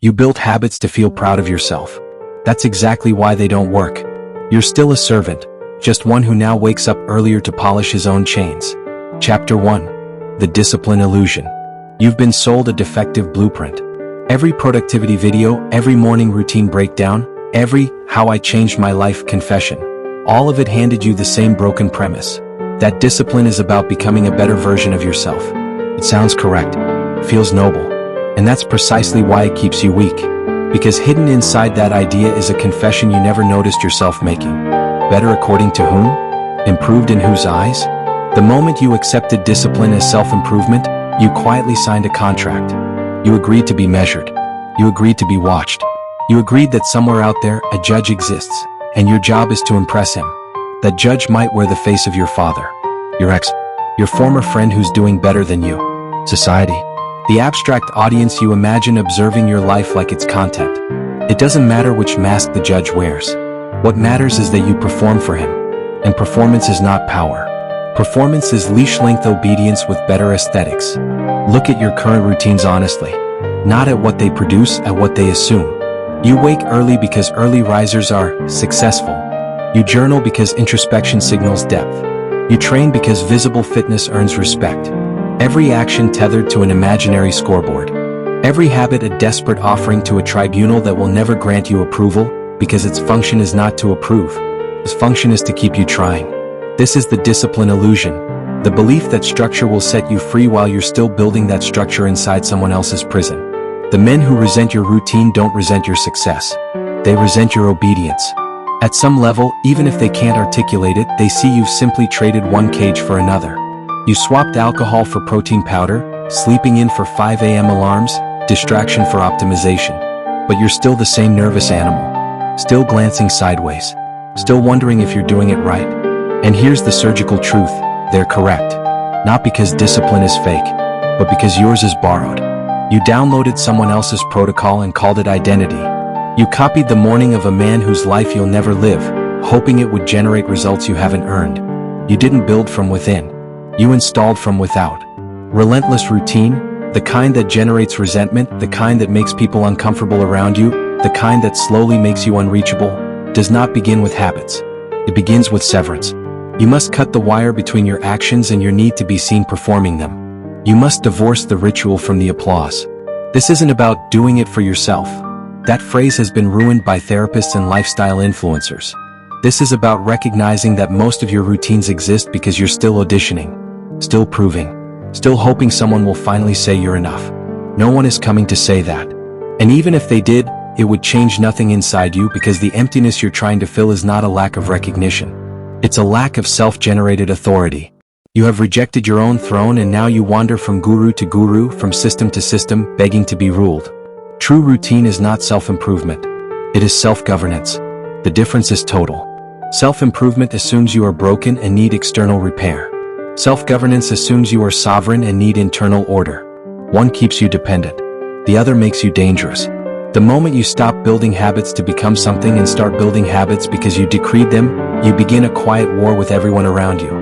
You built habits to feel proud of yourself. That's exactly why they don't work. You're still a servant, just one who now wakes up earlier to polish his own chains. Chapter 1. The Discipline Illusion. You've been sold a defective blueprint. Every productivity video, every morning routine breakdown, every "how I changed my life" confession, all of it handed you the same broken premise. That discipline is about becoming a better version of yourself. It sounds correct, feels noble, and that's precisely why it keeps you weak. Because hidden inside that idea is a confession you never noticed yourself making. Better according to whom? Improved in whose eyes? The moment you accepted discipline as self-improvement, you quietly signed a contract. You agreed to be measured. You agreed to be watched. You agreed that somewhere out there, a judge exists, and your job is to impress him. That judge might wear the face of your father, your ex, your former friend who's doing better than you, society, the abstract audience you imagine observing your life like it's content. It doesn't matter which mask the judge wears. What matters is that you perform for him. And performance is not power. Performance is leash-length obedience with better aesthetics. Look at your current routines honestly. Not at what they produce, at what they assume. You wake early because early risers are successful. You journal because introspection signals depth. You train because visible fitness earns respect. Every action tethered to an imaginary scoreboard. Every habit a desperate offering to a tribunal that will never grant you approval, because its function is not to approve. Its function is to keep you trying. This is the discipline illusion, the belief that structure will set you free while you're still building that structure inside someone else's prison. The men who resent your routine don't resent your success. They resent your obedience. At some level, even if they can't articulate it, they see you've simply traded one cage for another. You swapped alcohol for protein powder, sleeping in for 5 a.m. alarms, distraction for optimization. But you're still the same nervous animal. Still glancing sideways. Still wondering if you're doing it right. And here's the surgical truth, they're correct. Not because discipline is fake, but because yours is borrowed. You downloaded someone else's protocol and called it identity. You copied the morning of a man whose life you'll never live, hoping it would generate results you haven't earned. You didn't build from within. You installed from without. Relentless routine, the kind that generates resentment, the kind that makes people uncomfortable around you, the kind that slowly makes you unreachable, does not begin with habits. It begins with severance. You must cut the wire between your actions and your need to be seen performing them. You must divorce the ritual from the applause. This isn't about doing it for yourself. That phrase has been ruined by therapists and lifestyle influencers. This is about recognizing that most of your routines exist because you're still auditioning, still proving, still hoping someone will finally say you're enough. No one is coming to say that. And even if they did, it would change nothing inside you because the emptiness you're trying to fill is not a lack of recognition. It's a lack of self-generated authority. You have rejected your own throne and now you wander from guru to guru, from system to system, begging to be ruled. True routine is not self-improvement. It is self-governance. The difference is total. Self-improvement assumes you are broken and need external repair. Self-governance assumes you are sovereign and need internal order. One keeps you dependent. The other makes you dangerous. The moment you stop building habits to become something and start building habits because you decreed them, you begin a quiet war with everyone around you.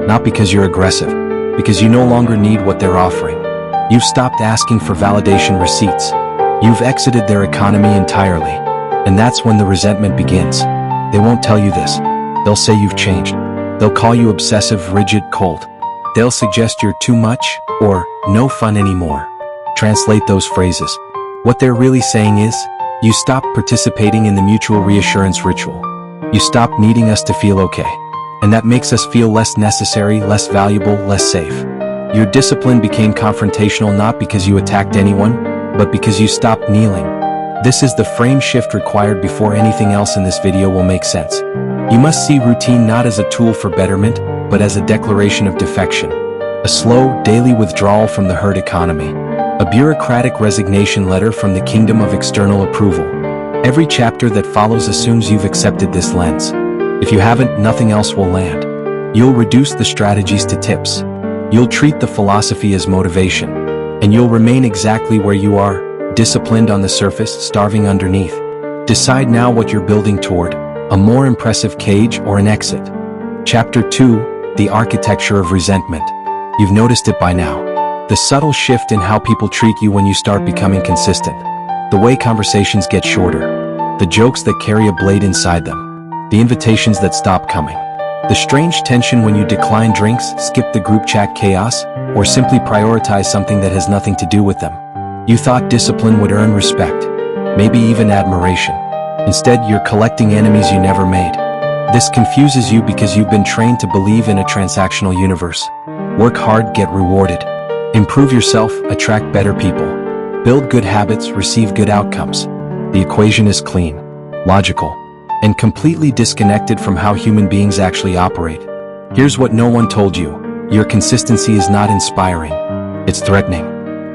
Not because you're aggressive, because you no longer need what they're offering. You've stopped asking for validation receipts. You've exited their economy entirely. And that's when the resentment begins. They won't tell you this. They'll say you've changed. They'll call you obsessive, rigid, cold. They'll suggest you're too much, or no fun anymore. Translate those phrases. What they're really saying is, you stopped participating in the mutual reassurance ritual. You stopped needing us to feel okay. And that makes us feel less necessary, less valuable, less safe. Your discipline became confrontational not because you attacked anyone, but because you stopped kneeling. This is the frame shift required before anything else in this video will make sense. You must see routine not as a tool for betterment, but as a declaration of defection. A slow, daily withdrawal from the herd economy. A bureaucratic resignation letter from the kingdom of external approval. Every chapter that follows assumes you've accepted this lens. If you haven't, nothing else will land. You'll reduce the strategies to tips. You'll treat the philosophy as motivation. And you'll remain exactly where you are, disciplined on the surface, starving underneath. Decide now what you're building toward, a more impressive cage or an exit. Chapter 2, The Architecture of Resentment. You've noticed it by now. The subtle shift in how people treat you when you start becoming consistent. The way conversations get shorter. The jokes that carry a blade inside them. The invitations that stop coming. The strange tension when you decline drinks, skip the group chat chaos, or simply prioritize something that has nothing to do with them. You thought discipline would earn respect, maybe even admiration. Instead, you're collecting enemies you never made. This confuses you because you've been trained to believe in a transactional universe. Work hard, get rewarded. Improve yourself, attract better people. Build good habits, receive good outcomes. The equation is clean, logical, and completely disconnected from how human beings actually operate. Here's what no one told you. Your consistency is not inspiring. It's threatening.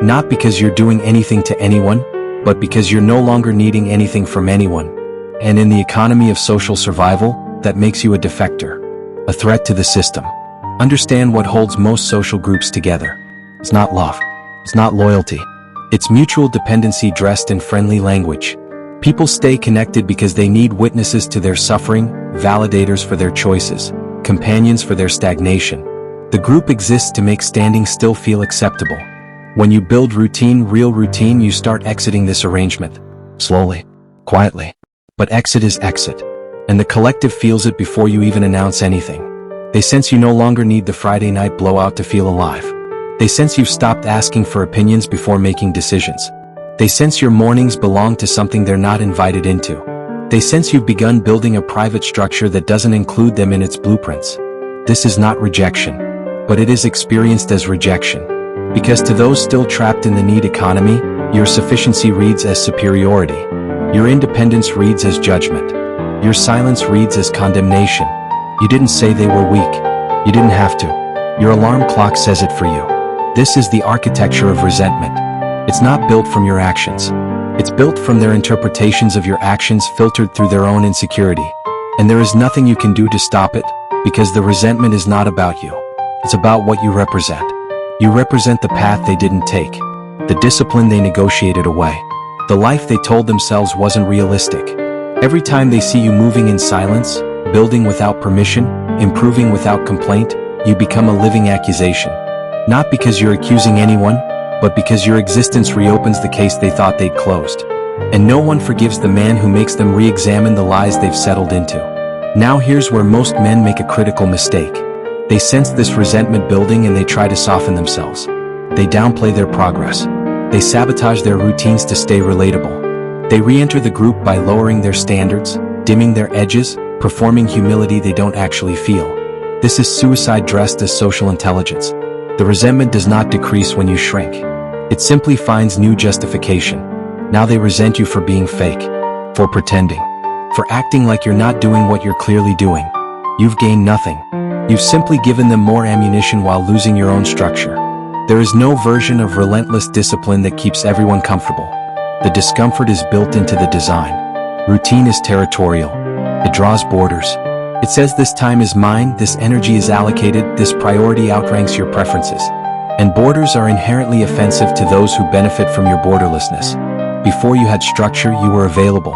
Not because you're doing anything to anyone, but because you're no longer needing anything from anyone. And in the economy of social survival, that makes you a defector. A threat to the system. Understand what holds most social groups together. It's not love. It's not loyalty. It's mutual dependency dressed in friendly language. People stay connected because they need witnesses to their suffering, validators for their choices, companions for their stagnation. The group exists to make standing still feel acceptable. When you build routine, real routine, you start exiting this arrangement. Slowly, quietly. But exit is exit. And the collective feels it before you even announce anything. They sense you no longer need the Friday night blowout to feel alive. They sense you've stopped asking for opinions before making decisions. They sense your mornings belong to something they're not invited into. They sense you've begun building a private structure that doesn't include them in its blueprints. This is not rejection, but it is experienced as rejection. Because to those still trapped in the need economy, your sufficiency reads as superiority. Your independence reads as judgment. Your silence reads as condemnation. You didn't say they were weak. You didn't have to. Your alarm clock says it for you. This is the architecture of resentment. It's not built from your actions. It's built from their interpretations of your actions filtered through their own insecurity. And there is nothing you can do to stop it, because the resentment is not about you. It's about what you represent. You represent the path they didn't take, the discipline they negotiated away, the life they told themselves wasn't realistic. Every time they see you moving in silence, building without permission, improving without complaint, you become a living accusation. Not because you're accusing anyone, but because your existence reopens the case they thought they'd closed. And no one forgives the man who makes them re-examine the lies they've settled into. Now here's where most men make a critical mistake. They sense this resentment building and they try to soften themselves. They downplay their progress. They sabotage their routines to stay relatable. They re-enter the group by lowering their standards, dimming their edges, performing humility they don't actually feel. This is suicide dressed as social intelligence. The resentment does not decrease when you shrink. It simply finds new justification. Now they resent you for being fake, for pretending, for acting like you're not doing what you're clearly doing. You've gained nothing. You've simply given them more ammunition while losing your own structure. There is no version of relentless discipline that keeps everyone comfortable. The discomfort is built into the design. Routine is territorial. It draws borders. It says this time is mine, this energy is allocated, this priority outranks your preferences. And borders are inherently offensive to those who benefit from your borderlessness. Before you had structure, you were available,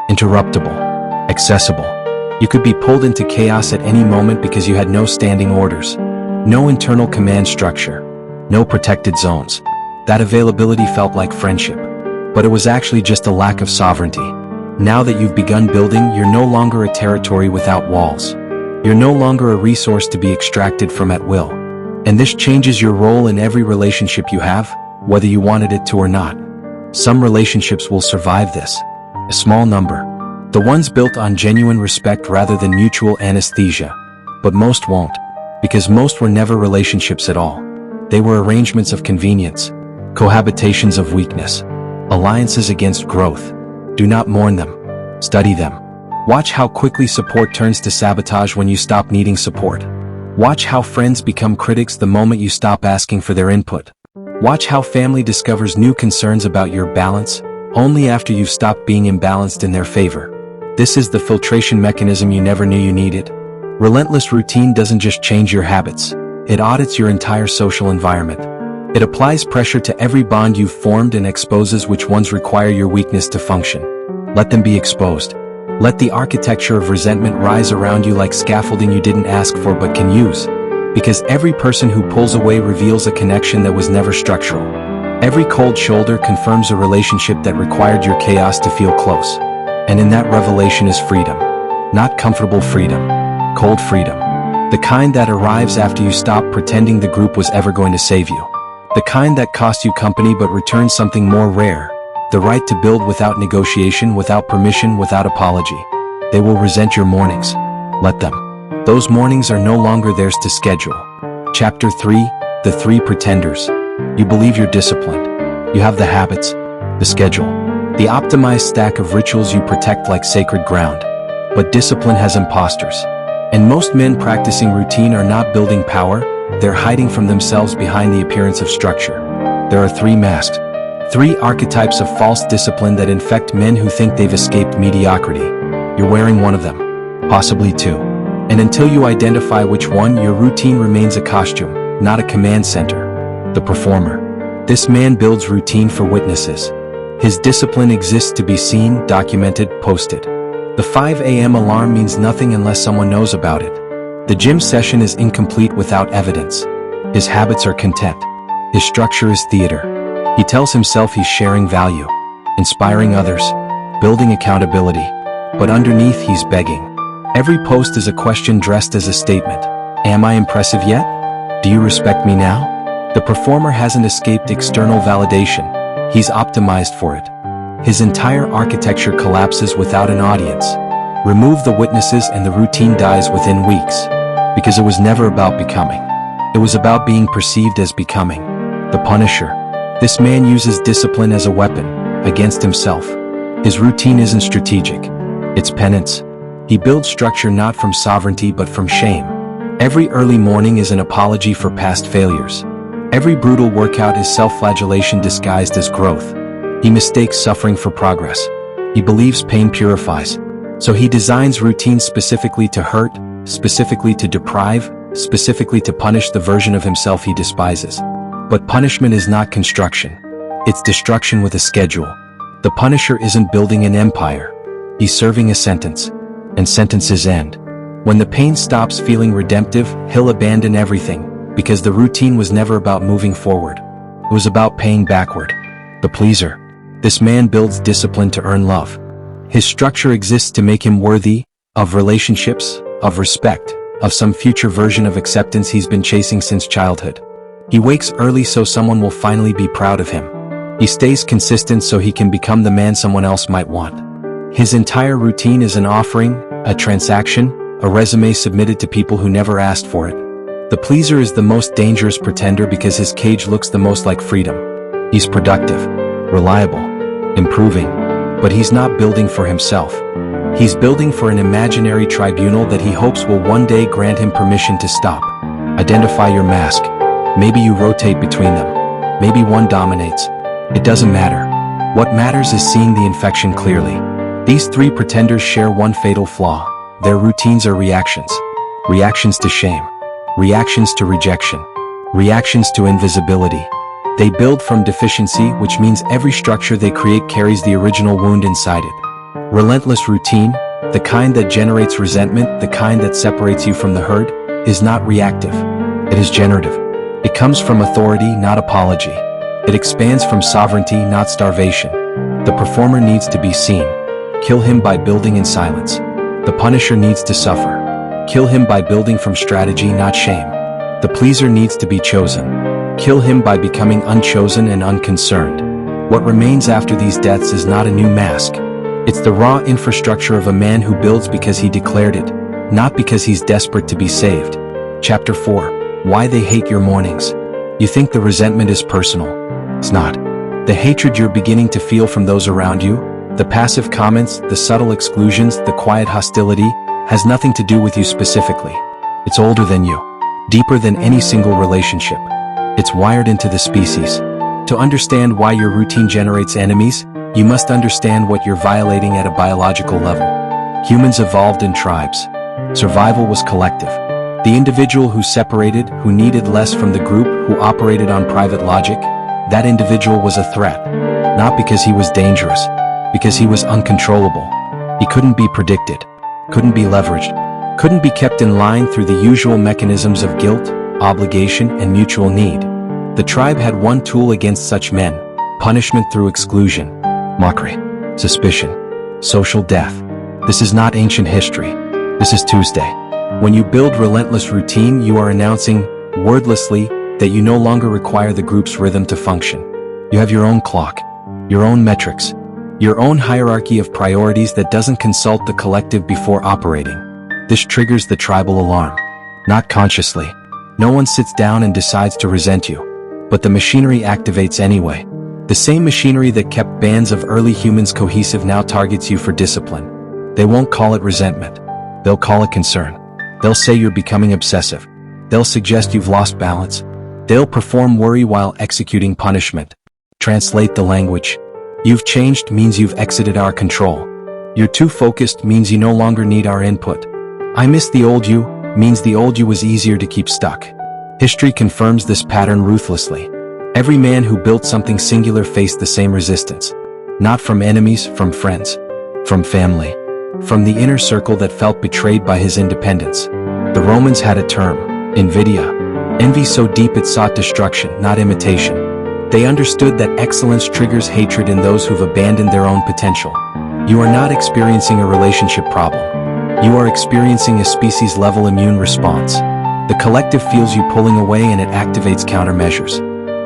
interruptible, accessible. You could be pulled into chaos at any moment because you had no standing orders, no internal command structure, no protected zones. That availability felt like friendship, but it was actually just a lack of sovereignty. Now that you've begun building, you're no longer a territory without walls. You're no longer a resource to be extracted from at will. And this changes your role in every relationship you have, whether you wanted it to or not. Some relationships will survive this. A small number. The ones built on genuine respect rather than mutual anesthesia. But most won't, because most were never relationships at all. They were arrangements of convenience, cohabitations of weakness, alliances against growth. Do not mourn them. Study them. Watch how quickly support turns to sabotage when you stop needing support. Watch how friends become critics the moment you stop asking for their input. Watch how family discovers new concerns about your balance only after you've stopped being imbalanced in their favor. This is the filtration mechanism you never knew you needed. Relentless routine doesn't just change your habits. It audits your entire social environment. It applies pressure to every bond you've formed and exposes which ones require your weakness to function. Let them be exposed. Let the architecture of resentment rise around you like scaffolding you didn't ask for but can use. Because every person who pulls away reveals a connection that was never structural. Every cold shoulder confirms a relationship that required your chaos to feel close. And in that revelation is freedom. Not comfortable freedom. Cold freedom. The kind that arrives after you stop pretending the group was ever going to save you. The kind that costs you company but returns something more rare. The right to build without negotiation, without permission, without apology. They will resent your mornings. Let them. Those mornings are no longer theirs to schedule. Chapter 3, The Three Pretenders. You believe you're disciplined. You have the habits, the schedule, the optimized stack of rituals you protect like sacred ground. But discipline has imposters. And most men practicing routine are not building power, they're hiding from themselves behind the appearance of structure. There are three masks. Three archetypes of false discipline that infect men who think they've escaped mediocrity. You're wearing one of them, possibly two. And until you identify which one, your routine remains a costume, not a command center. The performer. This man builds routine for witnesses. His discipline exists to be seen, documented, posted. The 5 a.m. alarm means nothing unless someone knows about it. The gym session is incomplete without evidence. His habits are content. His structure is theater. He tells himself he's sharing value, inspiring others, building accountability. But underneath he's begging. Every post is a question dressed as a statement. Am I impressive yet? Do you respect me now? The performer hasn't escaped external validation. He's optimized for it. His entire architecture collapses without an audience. Remove the witnesses and the routine dies within weeks. Because it was never about becoming. It was about being perceived as becoming. The Punisher. This man uses discipline as a weapon, against himself. His routine isn't strategic. It's penance. He builds structure not from sovereignty but from shame. Every early morning is an apology for past failures. Every brutal workout is self-flagellation disguised as growth. He mistakes suffering for progress. He believes pain purifies. So he designs routines specifically to hurt, specifically to deprive, specifically to punish the version of himself he despises. But punishment is not construction. It's destruction with a schedule. The Punisher isn't building an empire. He's serving a sentence. And sentences end. When the pain stops feeling redemptive, he'll abandon everything, because the routine was never about moving forward. It was about paying backward. The Pleaser. This man builds discipline to earn love. His structure exists to make him worthy of relationships, of respect, of some future version of acceptance he's been chasing since childhood. He wakes early so someone will finally be proud of him. He stays consistent so he can become the man someone else might want. His entire routine is an offering, a transaction, a resume submitted to people who never asked for it. The Pleaser is the most dangerous pretender because his cage looks the most like freedom. He's productive, reliable, improving, but he's not building for himself. He's building for an imaginary tribunal that he hopes will one day grant him permission to stop. Identify your mask. Maybe you rotate between them. Maybe one dominates. It doesn't matter. What matters is seeing the infection clearly. These three pretenders share one fatal flaw. Their routines are reactions. Reactions to shame. Reactions to rejection. Reactions to invisibility. They build from deficiency, which means every structure they create carries the original wound inside it. Relentless routine, the kind that generates resentment, the kind that separates you from the herd, is not reactive. It is generative. It comes from authority, not apology. It expands from sovereignty, not starvation. The performer needs to be seen. Kill him by building in silence. The Punisher needs to suffer. Kill him by building from strategy, not shame. The Pleaser needs to be chosen. Kill him by becoming unchosen and unconcerned. What remains after these deaths is not a new mask. It's the raw infrastructure of a man who builds because he declared it, not because he's desperate to be saved. Chapter 4. Why they hate your mornings. You think the resentment is personal. It's not. The hatred you're beginning to feel from those around you, the passive comments, the subtle exclusions, the quiet hostility, has nothing to do with you specifically. It's older than you, deeper than any single relationship. It's wired into the species. To understand why your routine generates enemies, you must understand what you're violating at a biological level. Humans evolved in tribes. Survival was collective. The individual who separated, who needed less from the group, who operated on private logic, that individual was a threat. Not because he was dangerous, because he was uncontrollable. He couldn't be predicted, couldn't be leveraged, couldn't be kept in line through the usual mechanisms of guilt, obligation, and mutual need. The tribe had one tool against such men: punishment through exclusion, mockery, suspicion, social death. This is not ancient history. This is Tuesday. When you build relentless routine, you are announcing, wordlessly, that you no longer require the group's rhythm to function. You have your own clock, your own metrics, your own hierarchy of priorities that doesn't consult the collective before operating. This triggers the tribal alarm. Not consciously. No one sits down and decides to resent you. But the machinery activates anyway. The same machinery that kept bands of early humans cohesive now targets you for discipline. They won't call it resentment. They'll call it concern. They'll say you're becoming obsessive. They'll suggest you've lost balance. They'll perform worry while executing punishment. Translate the language. You've changed means you've exited our control. You're too focused means you no longer need our input. I miss the old you means the old you was easier to keep stuck. History confirms this pattern ruthlessly. Every man who built something singular faced the same resistance. Not from enemies, from friends. From family. From the inner circle that felt betrayed by his independence. The Romans had a term, invidia. Envy so deep it sought destruction, not imitation. They understood that excellence triggers hatred in those who've abandoned their own potential. You are not experiencing a relationship problem. You are experiencing a species-level immune response. The collective feels you pulling away and it activates countermeasures.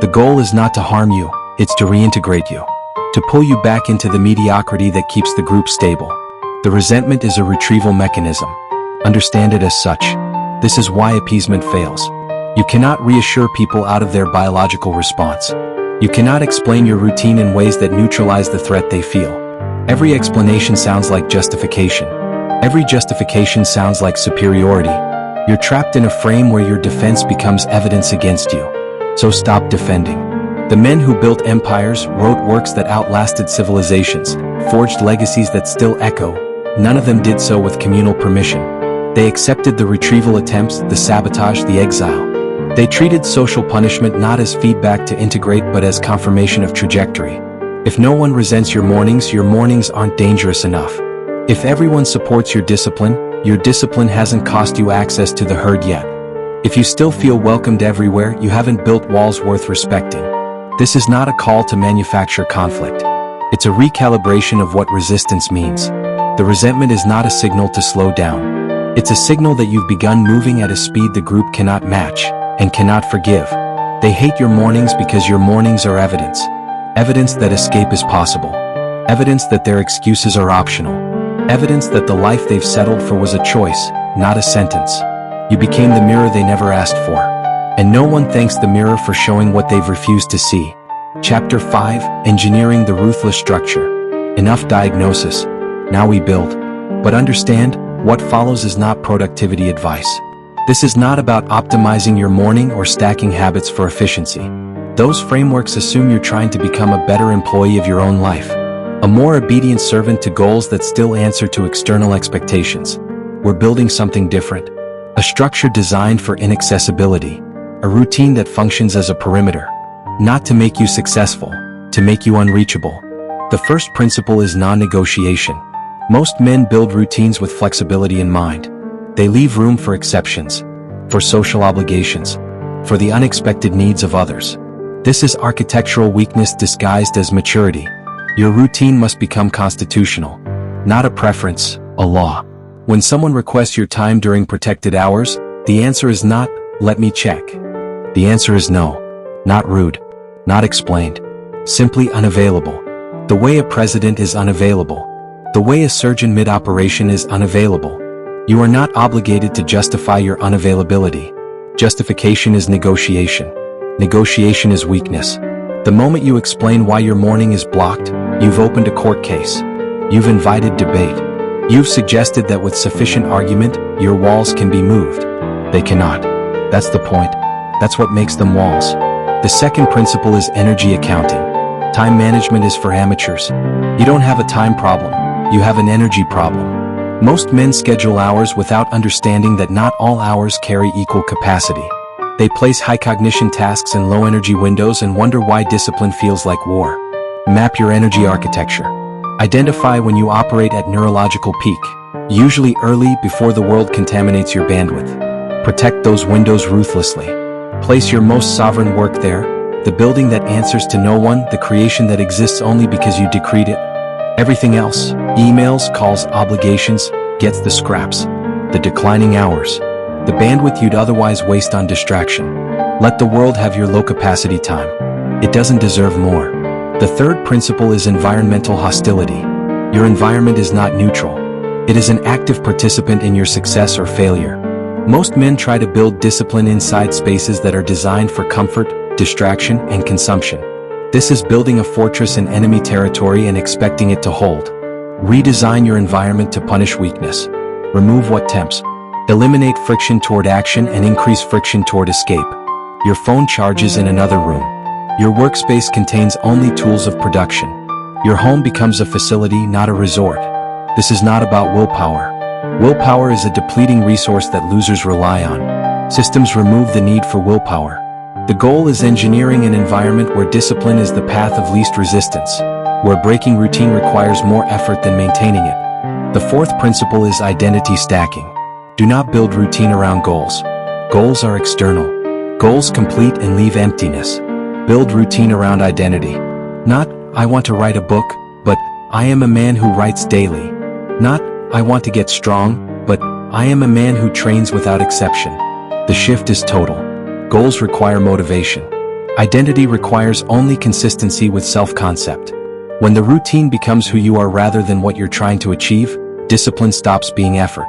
The goal is not to harm you, it's to reintegrate you. To pull you back into the mediocrity that keeps the group stable. The resentment is a retrieval mechanism. Understand it as such. This is why appeasement fails. You cannot reassure people out of their biological response. You cannot explain your routine in ways that neutralize the threat they feel. Every explanation sounds like justification. Every justification sounds like superiority. You're trapped in a frame where your defense becomes evidence against you. So stop defending. The men who built empires, wrote works that outlasted civilizations, forged legacies that still echo. None of them did so with communal permission. They accepted the retrieval attempts, the sabotage, the exile. They treated social punishment not as feedback to integrate but as confirmation of trajectory. If no one resents your mornings aren't dangerous enough. If everyone supports your discipline hasn't cost you access to the herd yet. If you still feel welcomed everywhere, you haven't built walls worth respecting. This is not a call to manufacture conflict. It's a recalibration of what resistance means. The resentment is not a signal to slow down. It's a signal that you've begun moving at a speed the group cannot match and cannot forgive. They hate your mornings because your mornings are evidence. Evidence that escape is possible. Evidence that their excuses are optional. Evidence that the life they've settled for was a choice, not a sentence. You became the mirror they never asked for. And no one thanks the mirror for showing what they've refused to see. Chapter 5, Engineering the Ruthless Structure. Enough diagnosis. Now we build. But understand, what follows is not productivity advice. This is not about optimizing your morning or stacking habits for efficiency. Those frameworks assume you're trying to become a better employee of your own life. A more obedient servant to goals that still answer to external expectations. We're building something different. A structure designed for inaccessibility. A routine that functions as a perimeter. Not to make you successful, to make you unreachable. The first principle is non-negotiation. Most men build routines with flexibility in mind. They leave room for exceptions, for social obligations, for the unexpected needs of others. This is architectural weakness disguised as maturity. Your routine must become constitutional, not a preference, a law. When someone requests your time during protected hours, the answer is not, let me check. The answer is no, not rude, not explained, simply unavailable. The way a president is unavailable. The way a surgeon mid-operation is unavailable. You are not obligated to justify your unavailability. Justification is negotiation. Negotiation is weakness. The moment you explain why your morning is blocked, you've opened a court case. You've invited debate. You've suggested that with sufficient argument, your walls can be moved. They cannot. That's the point. That's what makes them walls. The second principle is energy accounting. Time management is for amateurs. You don't have a time problem. You have an energy problem. Most men schedule hours without understanding that not all hours carry equal capacity. They place high cognition tasks in low energy windows and wonder why discipline feels like war. Map your energy architecture. Identify when you operate at neurological peak, usually early before the world contaminates your bandwidth. Protect those windows ruthlessly. Place your most sovereign work there, The building that answers to no one, the creation that exists only because you decreed it. Everything else, emails, calls, obligations, gets the scraps. The declining hours. The bandwidth you'd otherwise waste on distraction. Let the world have your low-capacity time. It doesn't deserve more. The third principle is environmental hostility. Your environment is not neutral. It is an active participant in your success or failure. Most men try to build discipline inside spaces that are designed for comfort, distraction, and consumption. This is building a fortress in enemy territory and expecting it to hold. Redesign your environment to punish weakness. Remove what tempts. Eliminate friction toward action and increase friction toward escape. Your phone charges in another room. Your workspace contains only tools of production. Your home becomes a facility, not a resort. This is not about willpower. Willpower is a depleting resource that losers rely on. Systems remove the need for willpower. The goal is engineering an environment where discipline is the path of least resistance, where breaking routine requires more effort than maintaining it. The fourth principle is identity stacking. Do not build routine around goals. Goals are external. Goals complete and leave emptiness. Build routine around identity. Not, I want to write a book, but I am a man who writes daily. Not, I want to get strong, but I am a man who trains without exception. The shift is total. Goals require motivation. Identity requires only consistency with self-concept. When the routine becomes who you are rather than what you're trying to achieve, discipline stops being effort.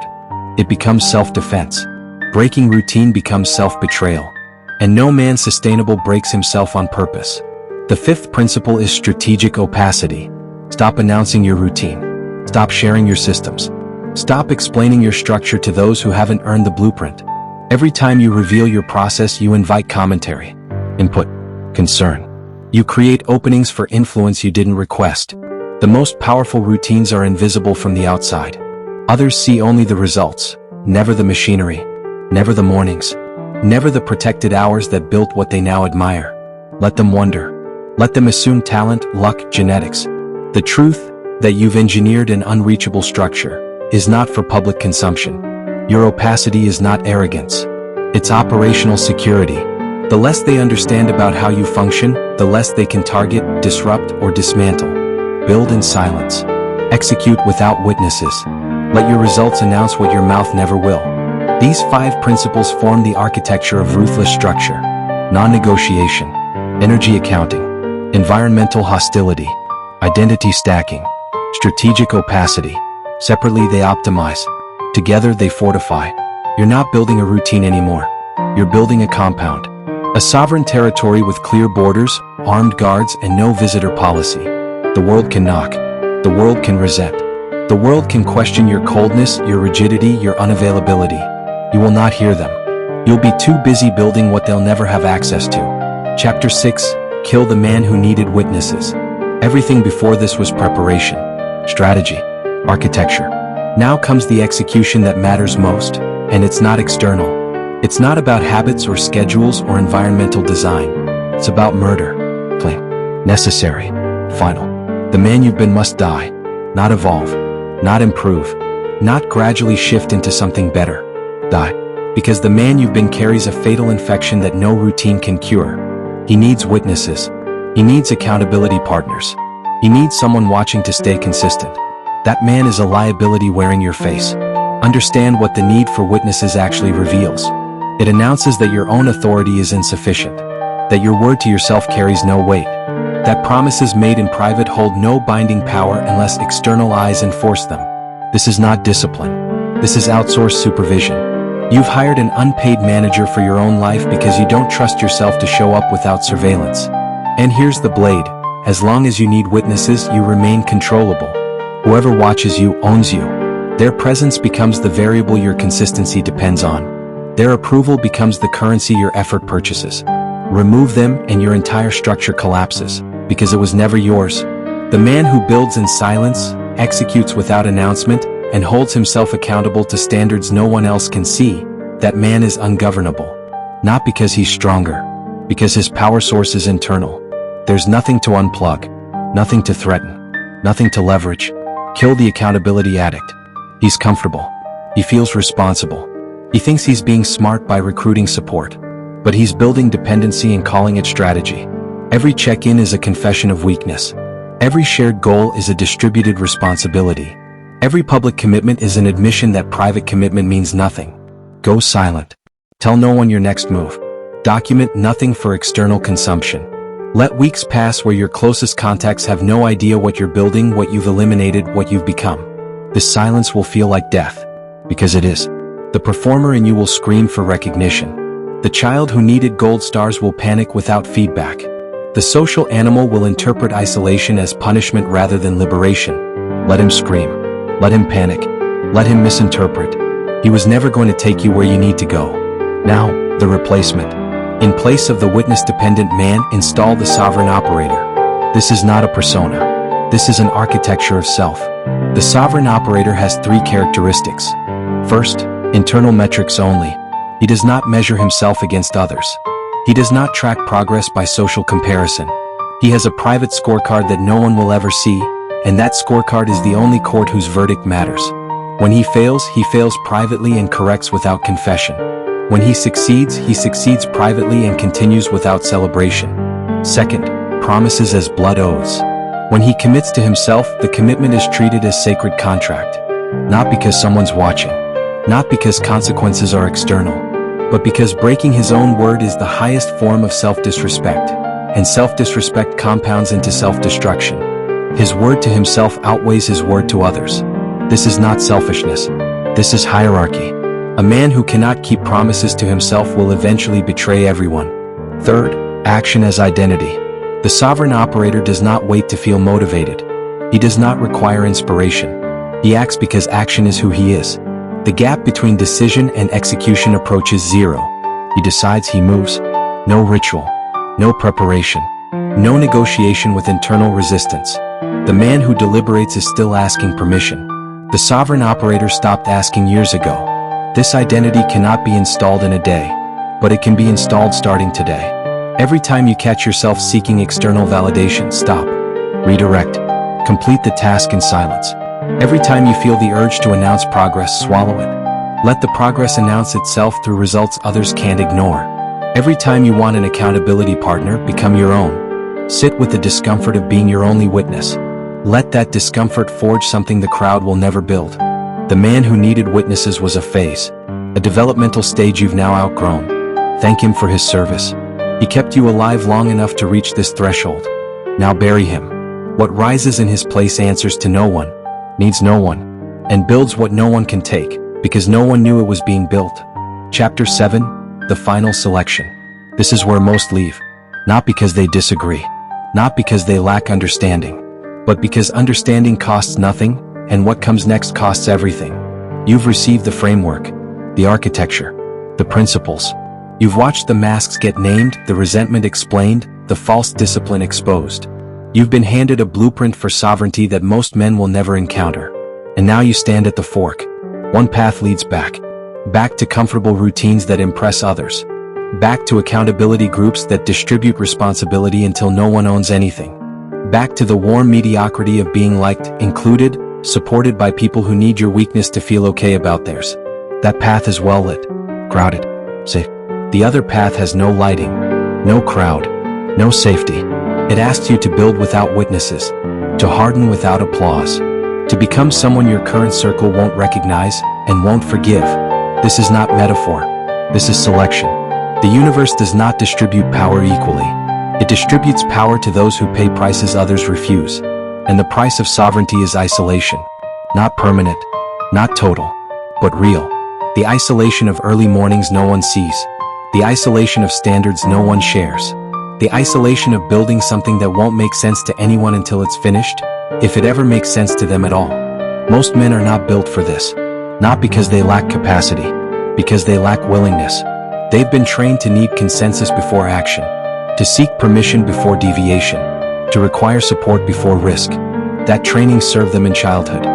It becomes self-defense. Breaking routine becomes self-betrayal. And no man sustainable breaks himself on purpose. The fifth principle is strategic opacity. Stop announcing your routine. Stop sharing your systems. Stop explaining your structure to those who haven't earned the blueprint. Every time you reveal your process, you invite commentary, input, concern. You create openings for influence you didn't request. The most powerful routines are invisible from the outside. Others see only the results, never the machinery, never the mornings, never the protected hours that built what they now admire. Let them wonder. Let them assume talent, luck, genetics. The truth, that you've engineered an unreachable structure, is not for public consumption. Your opacity is not arrogance. It's operational security. The less they understand about how you function, the less they can target, disrupt, or dismantle. Build in silence. Execute without witnesses. Let your results announce what your mouth never will. These 5 principles form the architecture of ruthless structure. Non-negotiation. Energy accounting. Environmental hostility. Identity stacking. Strategic opacity. Separately they optimize. Together they fortify. You're not building a routine anymore. You're building a compound. A sovereign territory with clear borders, armed guards, and no visitor policy. The world can knock. The world can resent. The world can question your coldness, your rigidity, your unavailability. You will not hear them. You'll be too busy building what they'll never have access to. Chapter 6, Kill the Man Who Needed Witnesses. Everything before this was preparation, strategy, architecture. Now comes the execution that matters most, and it's not external. It's not about habits or schedules or environmental design. It's about murder. Plain, necessary, final. The man you've been must die, not evolve, not improve, not gradually shift into something better. Die. Because the man you've been carries a fatal infection that no routine can cure. He needs witnesses. He needs accountability partners. He needs someone watching to stay consistent. That man is a liability wearing your face. Understand what the need for witnesses actually reveals. It announces that your own authority is insufficient, that your word to yourself carries no weight, that promises made in private hold no binding power unless external eyes enforce them. This is not discipline. This is outsourced supervision. You've hired an unpaid manager for your own life because you don't trust yourself to show up without surveillance. And here's the blade. As long as you need witnesses, you remain controllable. Whoever watches you owns you. Their presence becomes the variable your consistency depends on. Their approval becomes the currency your effort purchases. Remove them and your entire structure collapses, because it was never yours. The man who builds in silence, executes without announcement, and holds himself accountable to standards no one else can see, that man is ungovernable. Not because he's stronger, because his power source is internal. There's nothing to unplug, nothing to threaten, nothing to leverage. Kill the accountability addict. He's comfortable. He feels responsible. He thinks he's being smart by recruiting support. But he's building dependency and calling it strategy. Every check-in is a confession of weakness. Every shared goal is a distributed responsibility. Every public commitment is an admission that private commitment means nothing. Go silent. Tell no one your next move. Document nothing for external consumption. Let weeks pass where your closest contacts have no idea what you're building, what you've eliminated, what you've become. This silence will feel like death, because it is. The performer in you will scream for recognition. The child who needed gold stars will panic without feedback. The social animal will interpret isolation as punishment rather than liberation. Let him scream. Let him panic. Let him misinterpret. He was never going to take you where you need to go. Now, the replacement. In place of the witness-dependent man, install the sovereign operator. This is not a persona. This is an architecture of self. The sovereign operator has 3 characteristics. First, internal metrics only. He does not measure himself against others. He does not track progress by social comparison. He has a private scorecard that no one will ever see, and that scorecard is the only court whose verdict matters. When he fails privately and corrects without confession. When he succeeds privately and continues without celebration. Second, promises as blood oaths. When he commits to himself, the commitment is treated as sacred contract. Not because someone's watching. Not because consequences are external. But because breaking his own word is the highest form of self-disrespect. And self-disrespect compounds into self-destruction. His word to himself outweighs his word to others. This is not selfishness. This is hierarchy. A man who cannot keep promises to himself will eventually betray everyone. Third, action as identity. The sovereign operator does not wait to feel motivated. He does not require inspiration. He acts because action is who he is. The gap between decision and execution approaches 0. He decides, he moves. No ritual. No preparation. No negotiation with internal resistance. The man who deliberates is still asking permission. The sovereign operator stopped asking years ago. This identity cannot be installed in a day, but it can be installed starting today. Every time you catch yourself seeking external validation, stop. Redirect. Complete the task in silence. Every time you feel the urge to announce progress, swallow it. Let the progress announce itself through results others can't ignore. Every time you want an accountability partner, become your own. Sit with the discomfort of being your only witness. Let that discomfort forge something the crowd will never build. The man who needed witnesses was a phase, a developmental stage you've now outgrown. Thank him for his service. He kept you alive long enough to reach this threshold. Now bury him. What rises in his place answers to no one, needs no one, and builds what no one can take, because no one knew it was being built. Chapter 7, The Final Selection. This is where most leave. Not because they disagree. Not because they lack understanding. But because understanding costs nothing, and what comes next costs everything. You've received the framework, the architecture, the principles. You've watched the masks get named, the resentment explained, the false discipline exposed. You've been handed a blueprint for sovereignty that most men will never encounter. And now you stand at the fork. One path leads back. Back to comfortable routines that impress others. Back to accountability groups that distribute responsibility until no one owns anything. Back to the warm mediocrity of being liked, included, supported by people who need your weakness to feel okay about theirs. That path is well lit, crowded, safe. The other path has no lighting, no crowd, no safety. It asks you to build without witnesses, to harden without applause, to become someone your current circle won't recognize and won't forgive. This is not metaphor. This is selection. The universe does not distribute power equally. It distributes power to those who pay prices others refuse. And the price of sovereignty is isolation. Not permanent, not total, but real. The isolation of early mornings no one sees. The isolation of standards no one shares. The isolation of building something that won't make sense to anyone until it's finished, if it ever makes sense to them at all. Most men are not built for this. Not because they lack capacity, because they lack willingness. They've been trained to need consensus before action, to seek permission before deviation, to require support before risk. That training served them in childhood.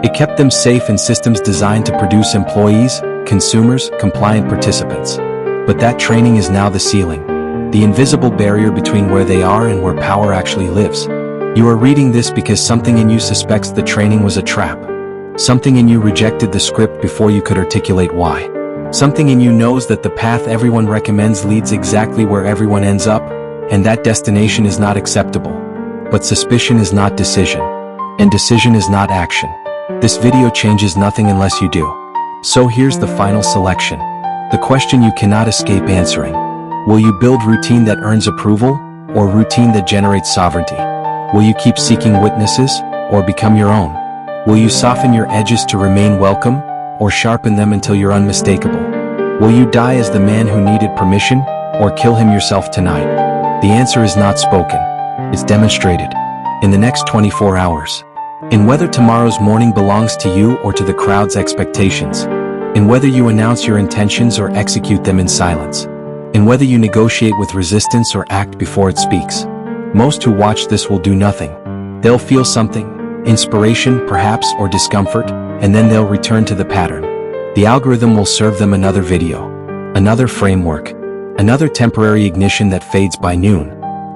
It kept them safe in systems designed to produce employees, consumers, compliant participants. But that training is now the ceiling, the invisible barrier between where they are and where power actually lives. You are reading this because something in you suspects the training was a trap. Something in you rejected the script before you could articulate why. Something in you knows that the path everyone recommends leads exactly where everyone ends up, and that destination is not acceptable. But suspicion is not decision, and decision is not action. This video changes nothing unless you do. So here's the final selection. The question you cannot escape answering. Will you build routine that earns approval, or routine that generates sovereignty? Will you keep seeking witnesses, or become your own? Will you soften your edges to remain welcome, or sharpen them until you're unmistakable? Will you die as the man who needed permission, or kill him yourself tonight? The answer is not spoken. It's demonstrated. In the next 24 hours. In whether tomorrow's morning belongs to you or to the crowd's expectations. In whether you announce your intentions or execute them in silence. In whether you negotiate with resistance or act before it speaks. Most who watch this will do nothing. They'll feel something, inspiration perhaps, or discomfort, and then they'll return to the pattern. The algorithm will serve them another video, another framework, another temporary ignition that fades by noon.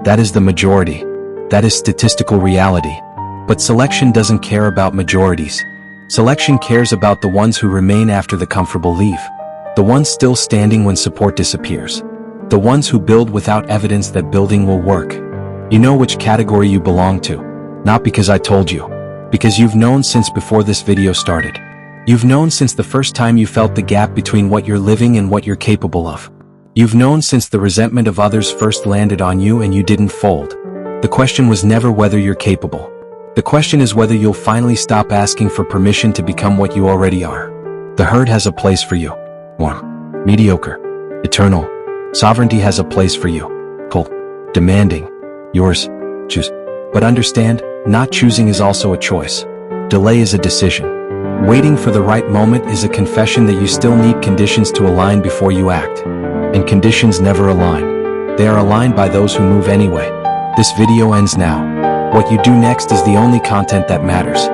That is the majority. That is statistical reality. But selection doesn't care about majorities. Selection cares about the ones who remain after the comfortable leave. The ones still standing when support disappears. The ones who build without evidence that building will work. You know which category you belong to. Not because I told you. Because you've known since before this video started. You've known since the first time you felt the gap between what you're living and what you're capable of. You've known since the resentment of others first landed on you and you didn't fold. The question was never whether you're capable. The question is whether you'll finally stop asking for permission to become what you already are. The herd has a place for you. Warm, mediocre, eternal. Sovereignty has a place for you. Cold, demanding. Yours. Choose. But understand, not choosing is also a choice. Delay is a decision. Waiting for the right moment is a confession that you still need conditions to align before you act. And conditions never align. They are aligned by those who move anyway. This video ends now. What you do next is the only content that matters.